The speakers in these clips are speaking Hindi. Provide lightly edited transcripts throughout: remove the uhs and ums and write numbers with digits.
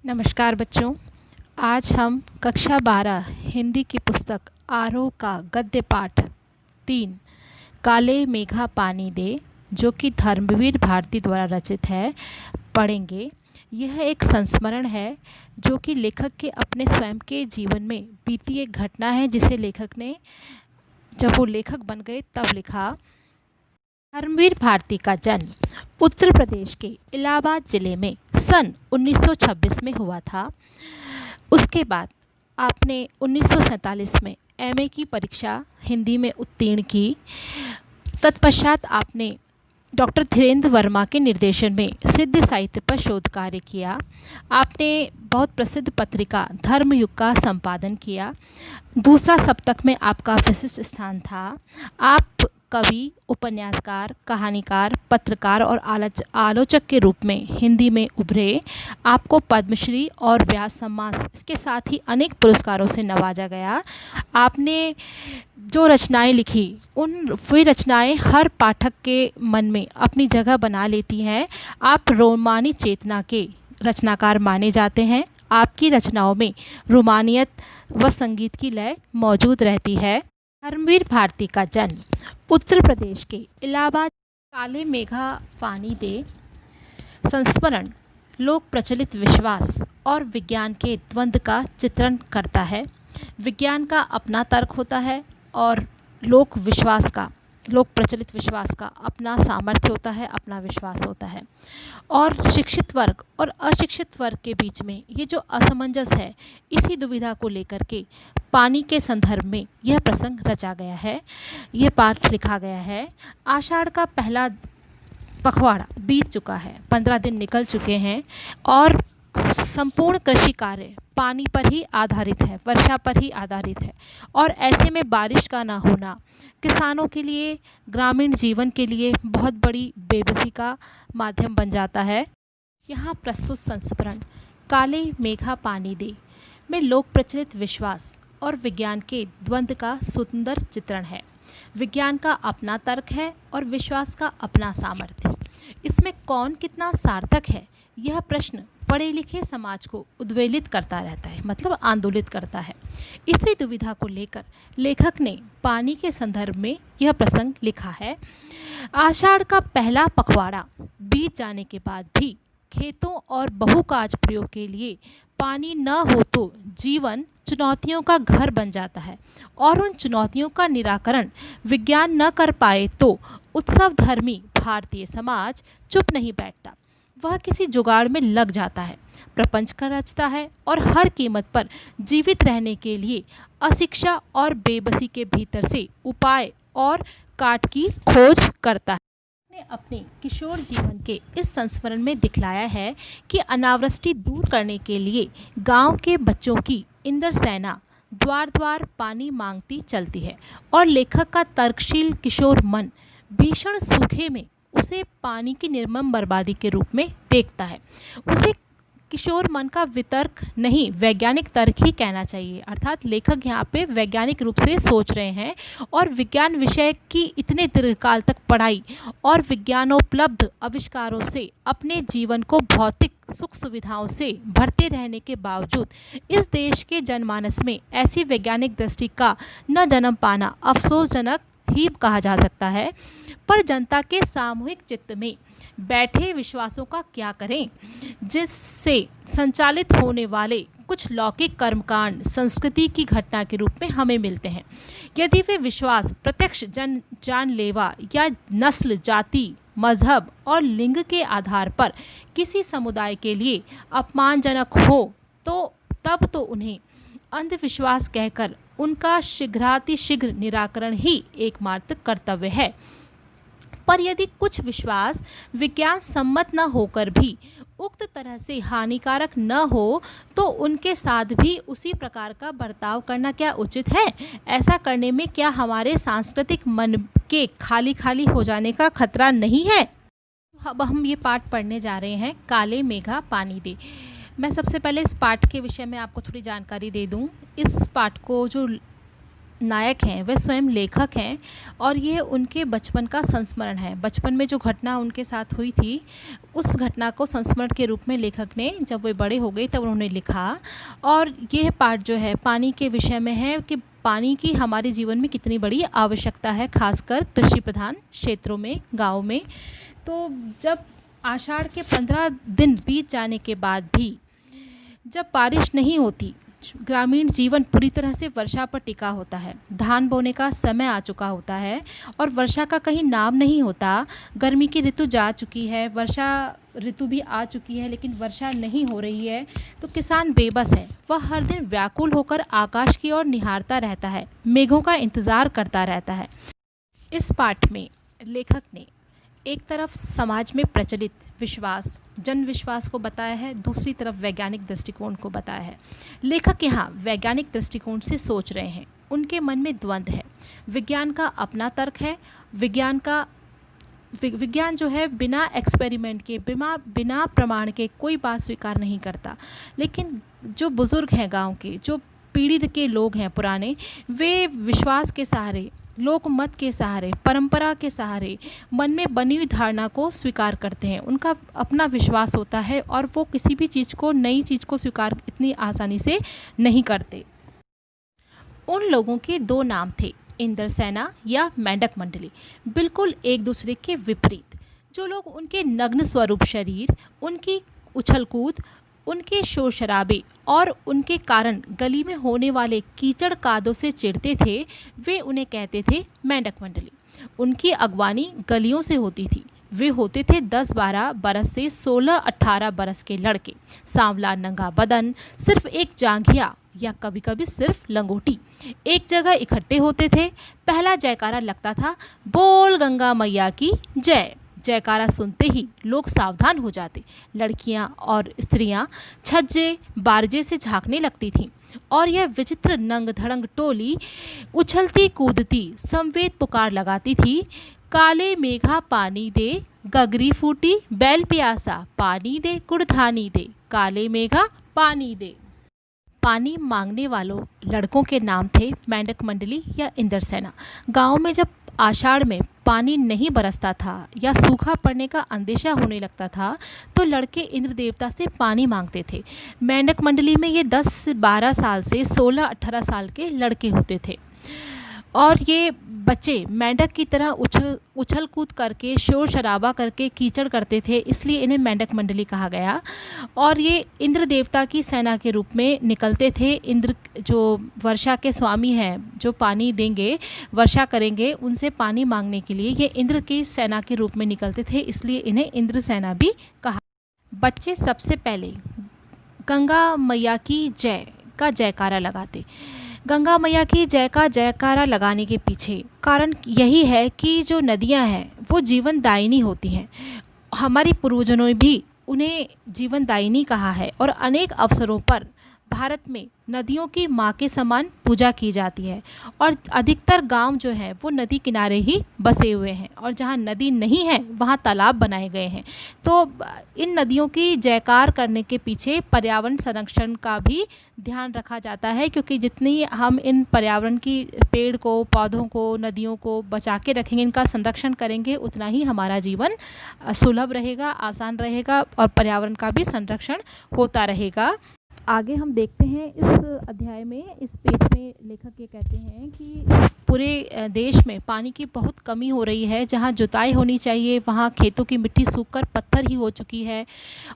नमस्कार बच्चों। आज हम कक्षा 12 हिंदी की पुस्तक आरोह का गद्य पाठ 3 काले मेघा पानी दे, जो कि धर्मवीर भारती द्वारा रचित है, पढ़ेंगे। यह एक संस्मरण है जो कि लेखक के अपने स्वयं के जीवन में बीती एक घटना है, जिसे लेखक ने जब वो लेखक बन गए तब लिखा। धर्मवीर भारती का जन्म उत्तर प्रदेश के इलाहाबाद ज़िले में सन 1926 में हुआ था। उसके बाद आपने 1947 में एमए की परीक्षा हिंदी में उत्तीर्ण की। तत्पश्चात आपने डॉक्टर धीरेन्द्र वर्मा के निर्देशन में सिद्ध साहित्य पर शोध कार्य किया। आपने बहुत प्रसिद्ध पत्रिका धर्मयुग का संपादन किया। दूसरा सप्तक में आपका विशिष्ट स्थान था। आप कवि, उपन्यासकार, कहानीकार, पत्रकार और आलोचक के रूप में हिंदी में उभरे। आपको पद्मश्री और व्यास सम्मान, इसके साथ ही अनेक पुरस्कारों से नवाजा गया। आपने जो रचनाएं लिखी, वे रचनाएं हर पाठक के मन में अपनी जगह बना लेती हैं। आप रोमानी चेतना के रचनाकार माने जाते हैं। आपकी रचनाओं में रोमानियत व संगीत की लय मौजूद रहती है। धर्मवीर भारती का जन्म उत्तर प्रदेश के इलाहाबाद। काले मेघा पानी दे संस्मरण लोक प्रचलित विश्वास और विज्ञान के द्वंद्व का चित्रण करता है। विज्ञान का अपना तर्क होता है और लोक प्रचलित विश्वास का अपना सामर्थ्य होता है, अपना विश्वास होता है। और शिक्षित वर्ग और अशिक्षित वर्ग के बीच में ये जो असमंजस है, इसी दुविधा को लेकर के पानी के संदर्भ में यह प्रसंग रचा गया है, यह पाठ लिखा गया है। आषाढ़ का पहला पखवाड़ा बीत चुका है, 15 दिन निकल चुके हैं और संपूर्ण कृषि कार्य पानी पर ही आधारित है, वर्षा पर ही आधारित है। और ऐसे में बारिश का ना होना किसानों के लिए, ग्रामीण जीवन के लिए बहुत बड़ी बेबसी का माध्यम बन जाता है। यहाँ प्रस्तुत संस्मरण काले मेघा पानी दे में लोक प्रचलित विश्वास और विज्ञान के द्वंद्व का सुंदर चित्रण है। विज्ञान का अपना तर्क है और विश्वास का अपना सामर्थ्य। इसमें कौन कितना सार्थक है, यह प्रश्न पढ़े लिखे समाज को उद्वेलित करता रहता है, मतलब आंदोलित करता है। इसी दुविधा को लेकर लेखक ने पानी के संदर्भ में यह प्रसंग लिखा है। आषाढ़ का पहला पखवाड़ा बीत जाने के बाद भी खेतों और बहुकाज प्रयोग के लिए पानी न हो तो जीवन चुनौतियों का घर बन जाता है, और उन चुनौतियों का निराकरण विज्ञान न कर पाए तो उत्सव धर्मी भारतीय समाज चुप नहीं बैठता। वह किसी जुगाड़ में लग जाता है, प्रपंच का रचता है और हर कीमत पर जीवित रहने के लिए अशिक्षा और बेबसी के भीतर से उपाय और काट की खोज करता है। अपने किशोर जीवन के इस संस्मरण में दिखलाया है कि अनावृष्टि दूर करने के लिए गांव के बच्चों की इंद्र सेना द्वार द्वार पानी मांगती चलती है, और लेखक का तर्कशील किशोर मन भीषण सूखे में उसे पानी की निर्मम बर्बादी के रूप में देखता है। उसे किशोर मन का वितर्क नहीं, वैज्ञानिक तर्क ही कहना चाहिए। अर्थात लेखक यहाँ पे वैज्ञानिक रूप से सोच रहे हैं और विज्ञान विषय की इतने दीर्घकाल तक पढ़ाई और विज्ञानोपलब्ध आविष्कारों से अपने जीवन को भौतिक सुख सुविधाओं से भरते रहने के बावजूद इस देश के जनमानस में ऐसी वैज्ञानिक दृष्टि का न जन्म पाना अफसोसजनक ही कहा जा सकता है। पर जनता के सामूहिक चित्त में बैठे विश्वासों का क्या करें, जिससे संचालित होने वाले कुछ लौकिक कर्मकांड संस्कृति की घटना के रूप में हमें मिलते हैं। यदि वे विश्वास प्रत्यक्ष जानलेवा या नस्ल, जाति, मजहब और लिंग के आधार पर किसी समुदाय के लिए अपमानजनक हो तो तब तो उन्हें अंधविश्वास कहकर उनका शीघ्रातिशीघ्र निराकरण ही एकमात्र कर्तव्य है। पर यदि कुछ विश्वास विज्ञान सम्मत न होकर भी उक्त तरह से हानिकारक न हो तो उनके साथ भी उसी प्रकार का बर्ताव करना क्या उचित है? ऐसा करने में क्या हमारे सांस्कृतिक मन के खाली खाली हो जाने का खतरा नहीं है? अब हम ये पाठ पढ़ने जा रहे हैं, काले मेघा पानी दे। मैं सबसे पहले इस पाठ के विषय में आपको थोड़ी जानकारी दे दूं। इस पाठ को जो नायक हैं वह स्वयं लेखक हैं, और ये उनके बचपन का संस्मरण है। बचपन में जो घटना उनके साथ हुई थी उस घटना को संस्मरण के रूप में लेखक ने, जब वे बड़े हो गए तब उन्होंने लिखा। और यह पाठ जो है पानी के विषय में है कि पानी की हमारे जीवन में कितनी बड़ी आवश्यकता है, खासकर कृषि प्रधान क्षेत्रों में, गाँव में। तो जब आषाढ़ के 15 दिन बीत जाने के बाद भी जब बारिश नहीं होती, ग्रामीण जीवन पूरी तरह से वर्षा पर टिका होता है। धान बोने का समय आ चुका होता है और वर्षा का कहीं नाम नहीं होता। गर्मी की ऋतु जा चुकी है, वर्षा ऋतु भी आ चुकी है, लेकिन वर्षा नहीं हो रही है। तो किसान बेबस है, वह हर दिन व्याकुल होकर आकाश की ओर निहारता रहता है, मेघों का इंतज़ार करता रहता है। इस पाठ में लेखक ने एक तरफ समाज में प्रचलित विश्वास, जन विश्वास को बताया है, दूसरी तरफ वैज्ञानिक दृष्टिकोण को बताया है। लेखक यहाँ वैज्ञानिक दृष्टिकोण से सोच रहे हैं, उनके मन में द्वंद्व है। विज्ञान का अपना तर्क है, विज्ञान जो है बिना एक्सपेरिमेंट के, बिना प्रमाण के कोई बात स्वीकार नहीं करता। लेकिन जो बुज़ुर्ग हैं गांव के, जो पीढ़ी के लोग हैं पुराने, वे विश्वास के सहारे, लोकमत के सहारे, परंपरा के सहारे, मन में बनी हुई धारणा को स्वीकार करते हैं। उनका अपना विश्वास होता है और वो किसी भी चीज़ को, नई चीज़ को स्वीकार इतनी आसानी से नहीं करते। उन लोगों के दो नाम थे, इंद्रसेना या मेंढक मंडली, बिल्कुल एक दूसरे के विपरीत। जो लोग उनके नग्न स्वरूप शरीर, उनकी उछल कूद, उनके शोर शराबे और उनके कारण गली में होने वाले कीचड़ कादों से चिढ़ते थे, वे उन्हें कहते थे मेंढक मंडली। उनकी अगवानी गलियों से होती थी। वे होते थे 10-12 बरस से 16-18 बरस के लड़के, सांवला नंगा बदन, सिर्फ एक जांघिया या कभी कभी सिर्फ लंगोटी। एक जगह इकट्ठे होते थे। पहला जयकारा लगता था, बोल गंगा मैया की जय। जयकारा सुनते ही लोग सावधान हो जाते। लड़कियां और स्त्रियां छज्जे बारजे से झांकने लगती थीं और यह विचित्र नंग धड़ंग टोली उछलती कूदती समवेत पुकार लगाती थी, काले मेघा पानी दे, गगरी फूटी बैल प्यासा पानी दे, कुड़धानी दे, काले मेघा पानी दे। पानी मांगने वालों लड़कों के नाम थे मेंढक मंडली या इंद्रसेना। गांव में जब आषाढ़ में पानी नहीं बरसता था या सूखा पड़ने का अंदेशा होने लगता था, तो लड़के इंद्र देवता से पानी मांगते थे। मेंढक मंडली में ये 10-12 साल से 16-18 साल के लड़के होते थे और ये बच्चे मेंढक की तरह उछल कूद करके, शोर शराबा करके कीचड़ करते थे, इसलिए इन्हें मेंढक मंडली कहा गया। और ये इंद्र देवता की सेना के रूप में निकलते थे। इंद्र जो वर्षा के स्वामी हैं, जो पानी देंगे, वर्षा करेंगे, उनसे पानी मांगने के लिए ये इंद्र की सेना के रूप में निकलते थे, इसलिए इन्हें इंद्र सेना भी कहा। बच्चे सबसे पहले गंगा मैया की जय का जयकारा लगाते। गंगा मैया की जय का जयकारा लगाने के पीछे कारण यही है कि जो नदियां हैं वो जीवन दायिनी होती हैं। हमारे पूर्वजों ने भी उन्हें जीवन दायिनी कहा है और अनेक अवसरों पर भारत में नदियों की माँ के समान पूजा की जाती है और अधिकतर गांव जो है वो नदी किनारे ही बसे हुए हैं और जहाँ नदी नहीं है वहाँ तालाब बनाए गए हैं। तो इन नदियों की जयकार करने के पीछे पर्यावरण संरक्षण का भी ध्यान रखा जाता है, क्योंकि जितनी हम इन पर्यावरण की पेड़ को, पौधों को, नदियों को बचा के रखेंगे, इनका संरक्षण करेंगे, उतना ही हमारा जीवन सुलभ रहेगा, आसान रहेगा और पर्यावरण का भी संरक्षण होता रहेगा। आगे हम देखते हैं इस अध्याय में, इस पेज में लेखक ये कहते हैं कि पूरे देश में पानी की बहुत कमी हो रही है। जहाँ जुताई होनी चाहिए वहाँ खेतों की मिट्टी सूखकर पत्थर ही हो चुकी है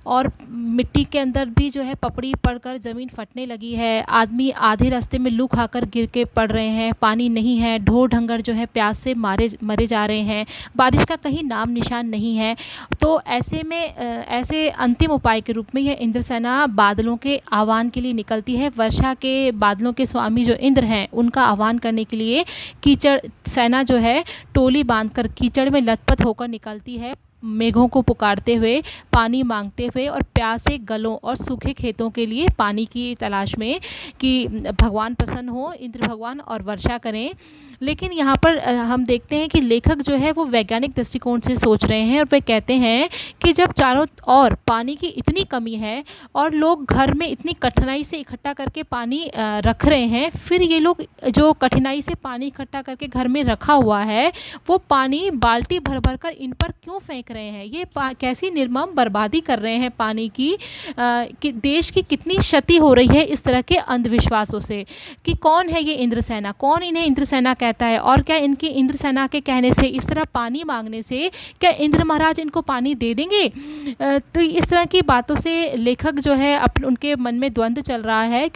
और मिट्टी के अंदर भी जो है पपड़ी पड़कर ज़मीन फटने लगी है। आदमी आधे रास्ते में लू खाकर गिर के पड़ रहे हैं, पानी नहीं है, ढोर ढंगर जो है प्यास से मरे जा रहे हैं, बारिश का कहीं नाम निशान नहीं है। तो ऐसे में ऐसे अंतिम उपाय के रूप में यह इंद्रसेना बादलों के आह्वान के लिए निकलती है। वर्षा के बादलों के स्वामी जो इंद्र हैं उनका आह्वान करने के लिए कीचड़ सेना जो है टोली बांधकर कीचड़ में लथपथ होकर निकलती है, मेघों को पुकारते हुए, पानी मांगते हुए और प्यासे गलों और सूखे खेतों के लिए पानी की तलाश में कि भगवान प्रसन्न हो, इंद्र भगवान, और वर्षा करें। लेकिन यहाँ पर हम देखते हैं कि लेखक जो है वो वैज्ञानिक दृष्टिकोण से सोच रहे हैं और वे कहते हैं कि जब चारों ओर पानी की इतनी कमी है और लोग घर में इतनी कठिनाई से इकट्ठा करके पानी रख रहे हैं, फिर ये लोग जो कठिनाई से पानी इकट्ठा करके घर में रखा हुआ है वो पानी बाल्टी भर भर कर इन पर क्यों फेंक रहे हैं, ये कैसी निर्मम बर्बादी कर रहे हैं पानी की, कि देश की कितनी क्षति हो रही है इस तरह के अंधविश्वासों से। कि कौन है ये इंद्रसेना, कौन इन्हें इंद्रसेना कहता है, और क्या इनकी इंद्रसेना के कहने से, इस तरह पानी मांगने से क्या इंद्र महाराज इनको पानी दे देंगे? तो इस तरह की बातों से लेखक जो है उनके मन में द्वंद्व चल रहा है।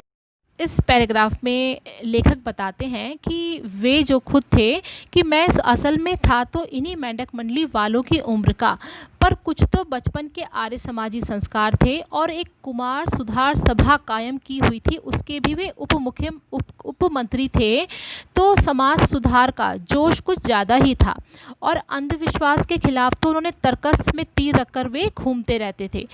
इस पैराग्राफ में लेखक बताते हैं कि वे जो खुद थे कि मैं असल में था तो इन्हीं मेंढक मंडली वालों की उम्र का, पर कुछ तो बचपन के आर्य समाजी संस्कार थे और एक कुमार सुधार सभा कायम की हुई थी, उसके भी वे उपमंत्री थे, तो समाज सुधार का जोश कुछ ज़्यादा ही था और अंधविश्वास के खिलाफ तो उन्होंने तर्कस में तीर रखकर वे घूमते रहते थे।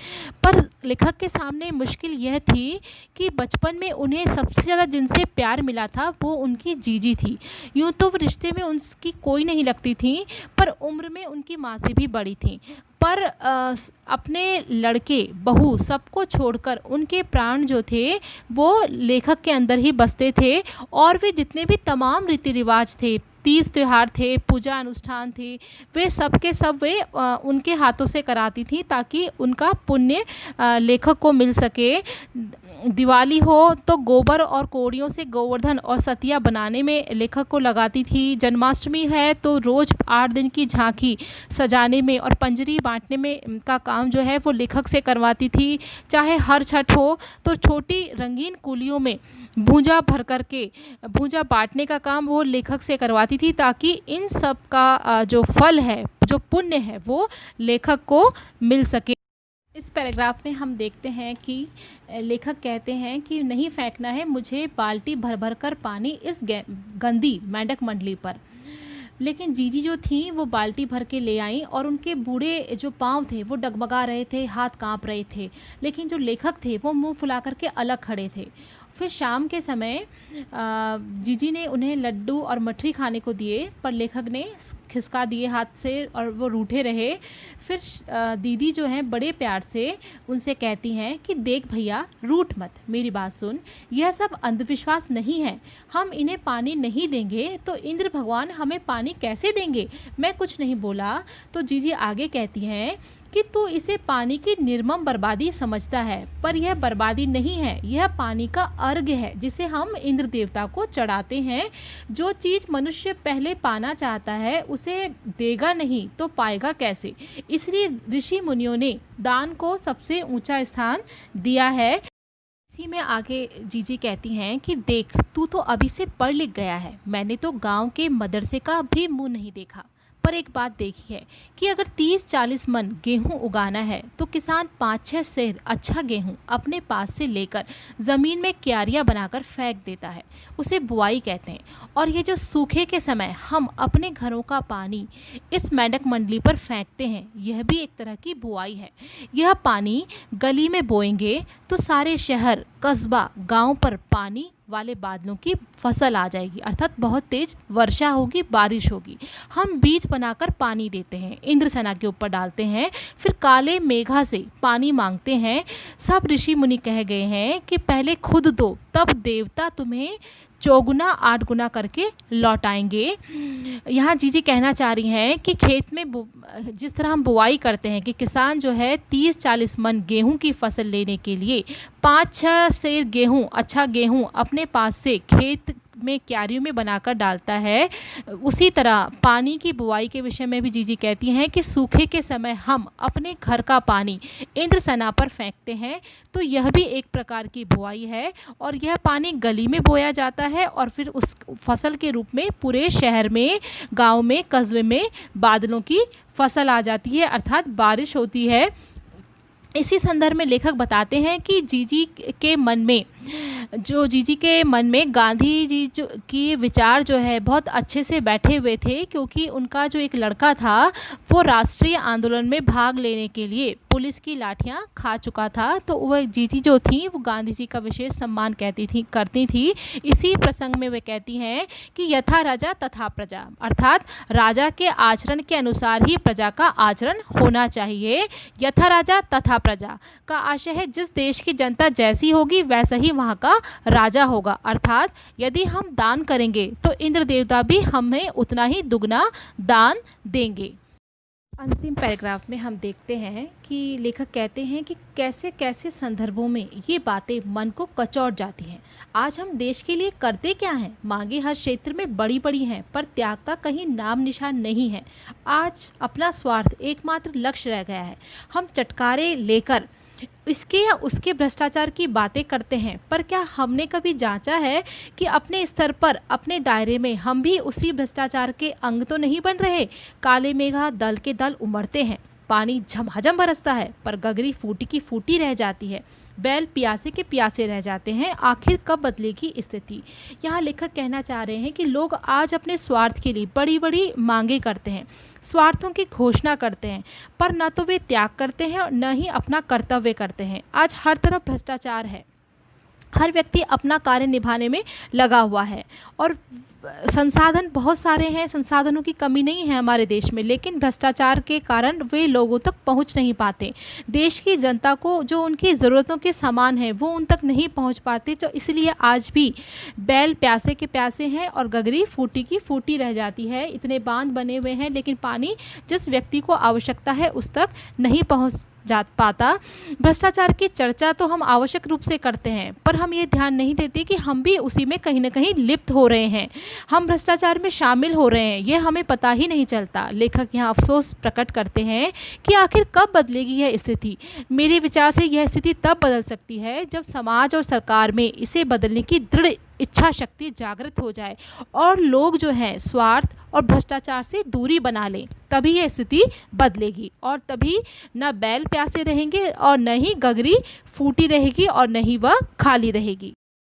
पर लेखक के सामने मुश्किल यह थी कि बचपन में उन्हें सबसे ज़्यादा जिनसे प्यार मिला था वो उनकी जीजी थी। यूँ तो वो रिश्ते में उनकी कोई नहीं लगती थी, पर उम्र में उनकी माँ से भी बड़ी थी। पर अपने लड़के बहू सबको छोड़कर उनके प्राण जो थे वो लेखक के अंदर ही बसते थे, और वे जितने भी तमाम रीति रिवाज थे, तीज त्यौहार थे, पूजा अनुष्ठान थे, वे सब के सब वे उनके हाथों से कराती थी ताकि उनका पुण्य लेखक को मिल सके। दिवाली हो तो गोबर और कोड़ियों से गोवर्धन और सतिया बनाने में लेखक को लगाती थी। जन्माष्टमी है तो रोज़ 8 दिन की झांकी सजाने में और पंजरी बांटने में का काम जो है वो लेखक से करवाती थी। चाहे हर छठ हो तो छोटी रंगीन कुलियों में भूजा भर करके भूजा बांटने का काम वो लेखक से करवाती थी, ताकि इन सब का जो फल है, जो पुण्य है, वो लेखक को मिल सके। इस पैराग्राफ में हम देखते हैं कि लेखक कहते हैं कि नहीं फेंकना है मुझे बाल्टी भर भर कर पानी इस गंदी मेंढक मंडली पर। लेकिन जीजी जो थी वो बाल्टी भर के ले आई और उनके बूढ़े जो पाँव थे वो डगमगा रहे थे, हाथ कांप रहे थे, लेकिन जो लेखक थे वो मुंह फुला करके अलग खड़े थे। फिर शाम के समय जीजी ने उन्हें लड्डू और मठरी खाने को दिए, पर लेखक ने खिसका दिए हाथ से और वो रूठे रहे। फिर दीदी जो हैं बड़े प्यार से उनसे कहती हैं कि देख भैया, रूठ मत, मेरी बात सुन, यह सब अंधविश्वास नहीं है, हम इन्हें पानी नहीं देंगे तो इंद्र भगवान हमें पानी कैसे देंगे? मैं कुछ नहीं बोला तो जीजी आगे कहती हैं कि तू इसे पानी की निर्मम बर्बादी समझता है, पर यह बर्बादी नहीं है, यह पानी का अर्घ्य है जिसे हम इंद्र देवता को चढ़ाते हैं। जो चीज़ मनुष्य पहले पाना चाहता है उसे देगा नहीं तो पाएगा कैसे? इसलिए ऋषि मुनियों ने दान को सबसे ऊंचा स्थान दिया है। इसी में आगे जीजी कहती हैं कि देख, तू तो अभी से पढ़ लिख गया है, मैंने तो गांव के मदरसे का भी मुंह नहीं देखा, पर एक बात देखी है कि अगर 30-40 मन गेहूं उगाना है तो किसान 5-6 सेर अच्छा गेहूं अपने पास से लेकर ज़मीन में क्यारियां बनाकर फेंक देता है, उसे बुआई कहते हैं। और ये जो सूखे के समय हम अपने घरों का पानी इस मेंढक मंडली पर फेंकते हैं, यह भी एक तरह की बुआई है। यह पानी गली में बोएंगे तो सारे शहर, कस्बा, गाँव पर पानी वाले बादलों की फसल आ जाएगी, अर्थात बहुत तेज वर्षा होगी, बारिश होगी। हम बीज बनाकर पानी देते हैं, इंद्रसेना के ऊपर डालते हैं, फिर काले मेघा से पानी मांगते हैं। सब ऋषि मुनि कह गए हैं कि पहले खुद दो, तब देवता तुम्हें 4 गुना 8 गुना करके लौटाएंगे। यहाँ जीजी कहना चाह रही हैं कि खेत में जिस तरह हम बुआई करते हैं कि किसान जो है 30-40 मन गेहूं की फसल लेने के लिए 5-6 सेर गेहूं, अच्छा गेहूं अपने पास से खेत में क्यारियों में बनाकर डालता है, उसी तरह पानी की बुआई के विषय में भी जीजी कहती हैं कि सूखे के समय हम अपने घर का पानी इंद्रसेना पर फेंकते हैं, तो यह भी एक प्रकार की बुआई है। और यह पानी गली में बोया जाता है और फिर उस फसल के रूप में पूरे शहर में, गांव में, कस्बे में बादलों की फसल आ जाती है, अर्थात बारिश होती है। इसी संदर्भ में लेखक बताते हैं कि जीजी के मन में गांधी जी जो की विचार जो है बहुत अच्छे से बैठे हुए थे, क्योंकि उनका जो एक लड़का था वो राष्ट्रीय आंदोलन में भाग लेने के लिए पुलिस की लाठियां खा चुका था, तो वह जीजी जो थी वो गांधी जी का विशेष सम्मान करती थी। इसी प्रसंग में वे कहती हैं कि यथा राजा तथा प्रजा, अर्थात राजा के आचरण के अनुसार ही प्रजा का आचरण होना चाहिए। यथा राजा तथा प्रजा का आशय है जिस देश की जनता जैसी होगी वैसा ही वहाँ का राजा होगा, अर्थात यदि हम दान करेंगे तो इंद्र देवता भी हमें उतना ही दुगना दान देंगे। अंतिम पैराग्राफ में हम देखते हैं कि लेखक कहते हैं कि कैसे कैसे संदर्भों में ये बातें मन को कचौट जाती हैं। आज हम देश के लिए करते क्या हैं? मांगे हर क्षेत्र में बड़ी बड़ी हैं, पर त्याग का कहीं नाम निशान नहीं है। आज अपना स्वार्थ एकमात्र लक्ष्य रह गया है। हम चटकारे लेकर इसके या उसके भ्रष्टाचार की बातें करते हैं, पर क्या हमने कभी जांचा है कि अपने स्तर पर, अपने दायरे में हम भी उसी भ्रष्टाचार के अंग तो नहीं बन रहे? काले मेघा दल के दल उमड़ते हैं, पानी झमाझम बरसता है, पर गगरी फूटी की फूटी रह जाती है, बैल प्यासे के प्यासे रह जाते हैं। आखिर कब बदलेगी स्थिति? यहाँ लेखक कहना चाह रहे हैं कि लोग आज अपने स्वार्थ के लिए बड़ी बड़ी मांगे करते हैं, स्वार्थों की घोषणा करते हैं, पर न तो वे त्याग करते हैं और न ही अपना कर्तव्य करते हैं। आज हर तरफ भ्रष्टाचार है, हर व्यक्ति अपना कार्य निभाने में लगा हुआ है और संसाधन बहुत सारे हैं, संसाधनों की कमी नहीं है हमारे देश में, लेकिन भ्रष्टाचार के कारण वे लोगों तक पहुंच नहीं पाते। देश की जनता को जो उनकी ज़रूरतों के सामान है वो उन तक नहीं पहुंच पाते, तो इसलिए आज भी बैल प्यासे के प्यासे हैं और गगरी फूटी की फूटी रह जाती है। इतने बांध बने हुए हैं, लेकिन पानी जिस व्यक्ति को आवश्यकता है उस तक नहीं पहुँच जा पाता। भ्रष्टाचार की चर्चा तो हम आवश्यक रूप से करते हैं, पर हम ये ध्यान नहीं देते कि हम भी उसी में कहीं ना कहीं लिप्त हो रहे हैं, हम भ्रष्टाचार में शामिल हो रहे हैं, ये हमें पता ही नहीं चलता। लेखक यहाँ अफसोस प्रकट करते हैं कि आखिर कब बदलेगी यह स्थिति। मेरे विचार से यह स्थिति तब बदल सकती है जब समाज और सरकार में इसे बदलने की दृढ़ इच्छा शक्ति जागृत हो जाए और लोग जो हैं स्वार्थ और भ्रष्टाचार से दूरी बना लें। तभी यह स्थिति बदलेगी और तभी न बैल प्यासे रहेंगे और न ही गगरी फूटी रहेगी और न ही वह खाली रहेगी।